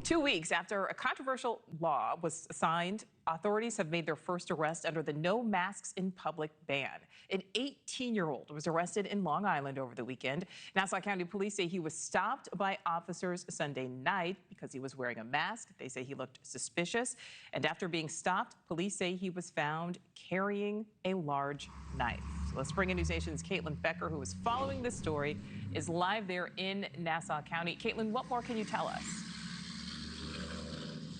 2 weeks after a controversial law was signed, authorities have made their first arrest under the No Masks in Public ban. An 18-year-old was arrested in Long Island over the weekend. Nassau County Police say he was stopped by officers Sunday night because he was wearing a mask. They say he looked suspicious. And after being stopped, police say he was found carrying a large knife. So let's bring in NewsNation's Caitlin Becker, who is following this story, is live there in Nassau County. Caitlin, what more can you tell us?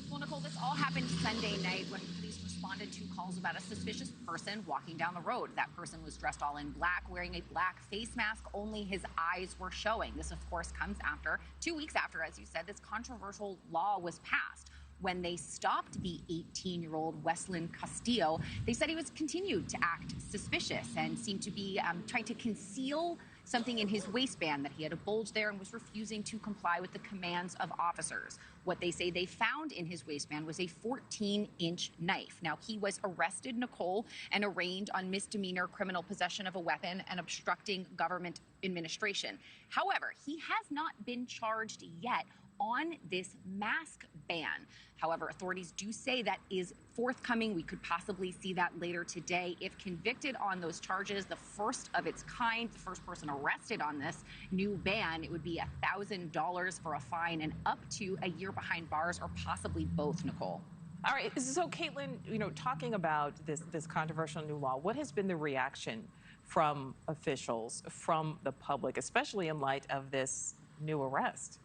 Well, Nichole, this all happened Sunday night when police responded to calls about a suspicious person walking down the road. That person was dressed all in black, wearing a black face mask. Only his eyes were showing. This, of course, comes after 2 weeks after, as you said, this controversial law was passed. When they stopped the 18-year-old Weslin Castillo, they said he was continued to act suspicious and seemed to be trying to conceal something in his waistband, that he had a bulge there and was refusing to comply with the commands of officers. What they say they found in his waistband was a 14-inch knife. Now, he was arrested, Nichole, and arraigned on misdemeanor criminal possession of a weapon and obstructing government administration. However, he has not been charged yet on this mask ban. However, authorities do say that is forthcoming. We could possibly see that later today. If convicted on those charges, the first of its kind, the first person arrested on this new ban, it would be $1,000 for a fine and up to a year behind bars, or possibly both, Nichole. All right, so Caitlin, talking about this controversial new law, what has been the reaction from officials, from the public, especially in light of this new arrest?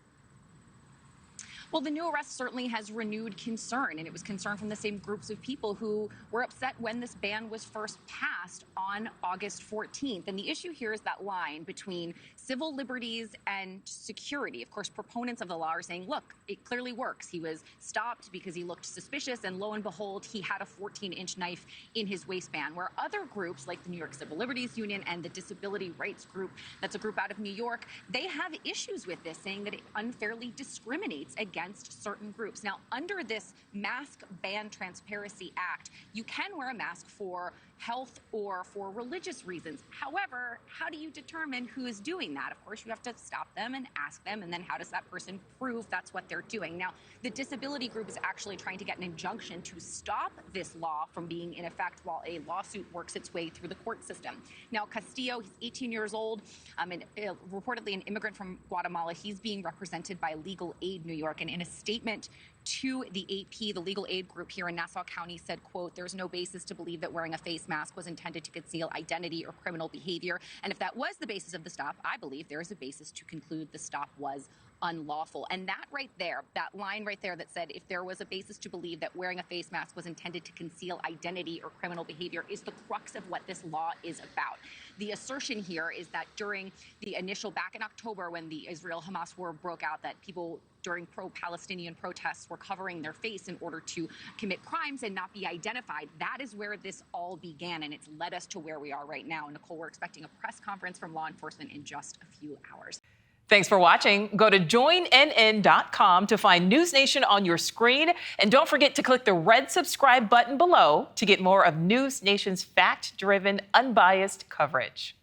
Well, the new arrest certainly has renewed concern, and it was concern from the same groups of people who were upset when this ban was first passed on August 14th. And the issue here is that line between civil liberties and security. Of course, proponents of the law are saying, look, it clearly works. He was stopped because he looked suspicious, and lo and behold, he had a 14-inch knife in his waistband. Where other groups like the New York Civil Liberties Union and the Disability Rights Group, that's a group out of New York, they have issues with this, saying that it unfairly discriminates against certain groups. Now, under this Mask Ban Transparency Act, you can wear a mask for health or for religious reasons. However, how do you determine who is doing that? Of course, you have to stop them and ask them, and then how does that person prove that's what they're doing? Now, the disability group is actually trying to get an injunction to stop this law from being in effect while a lawsuit works its way through the court system. Now, Castillo, he's 18 years old, and reportedly an immigrant from Guatemala. He's being represented by Legal Aid New York, and in a statement to the AP, the legal aid group here in Nassau County said, quote, "There's no basis to believe that wearing a face mask was intended to conceal identity or criminal behavior. And if that was the basis of the stop, I believe there is a basis to conclude the stop was unlawful." And that right there, that line right there that said if there was a basis to believe that wearing a face mask was intended to conceal identity or criminal behavior is the crux of what this law is about. The assertion here is that during the initial, back in October, when the Israel-Hamas war broke out, that people during pro-Palestinian protests were covering their face in order to commit crimes and not be identified. That is where this all began, and it's led us to where we are right now. And Nichole, we're expecting a press conference from law enforcement in just a few hours. Thanks for watching. Go to joinnn.com to find News Nation on your screen. And don't forget to click the red subscribe button below to get more of News Nation's fact-driven, unbiased coverage.